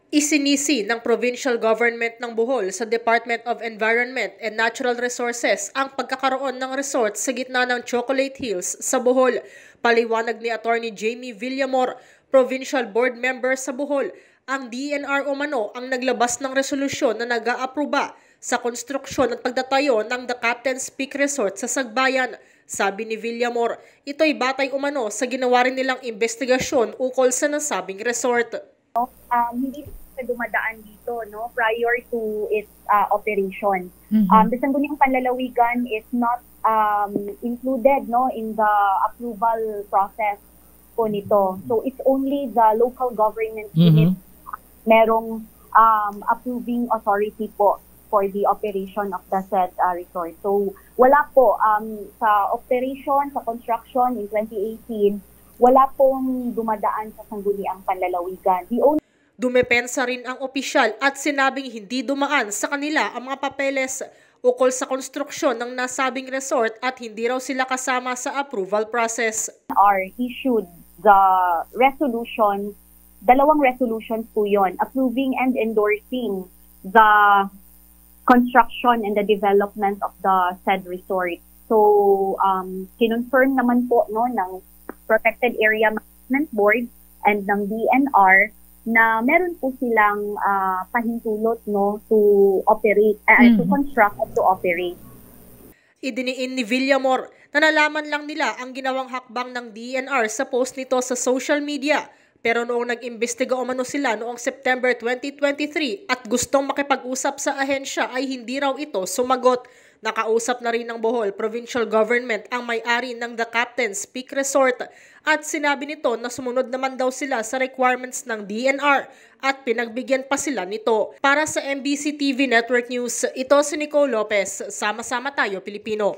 Isinisi ng Provincial Government ng Bohol sa Department of Environment and Natural Resources ang pagkakaroon ng resort sa gitna ng Chocolate Hills sa Bohol. Paliwanag ni Attorney Jamie Villamor, Provincial Board Member sa Bohol, ang DNR umano ang naglabas ng resolusyon na nag-aaproba sa konstruksyon at pagtatayo ng The Captain's Peak Resort sa Sagbayan. Sabi ni Villamor, ito'y batay umano sa ginawa rin nilang investigasyon ukol sa nasabing resort. Hindi siya dumadaan dito prior to its operation. The Sangguniang Panlalawigan is not included in the approval process po nito. So it's only the local government unit merong approving authority po for the operation of the said resort. So wala po sa operation, sa construction in 2018, wala pong dumadaan sa Sangguniang Panlalawigan. Dumepensa rin ang opisyal at sinabing hindi dumaan sa kanila ang mga papeles ukol sa konstruksyon ng nasabing resort at hindi raw sila kasama sa approval process. Issued the resolution, dalawang resolutions po yun, approving and endorsing the construction and the development of the said resort. So, kinonfirm naman po ng Protected Area Management Board and ng DNR na meron po silang pahintulot to operate, to construct at to operate. Idiniin ni Villamor na nalaman lang nila ang ginawang hakbang ng DNR sa post nito sa social media. Pero noong nag-imbestiga umano sila noong September 2023 at gustong makipag-usap sa ahensya ay hindi raw ito sumagot. Nakausap na rin ng Bohol Provincial Government ang may-ari ng The Captain's Peak Resort at sinabi nito na sumunod naman daw sila sa requirements ng DNR at pinagbigyan pa sila nito. Para sa MBC TV Network News, ito si Nicole Lopez. Sama-sama tayo, Pilipino.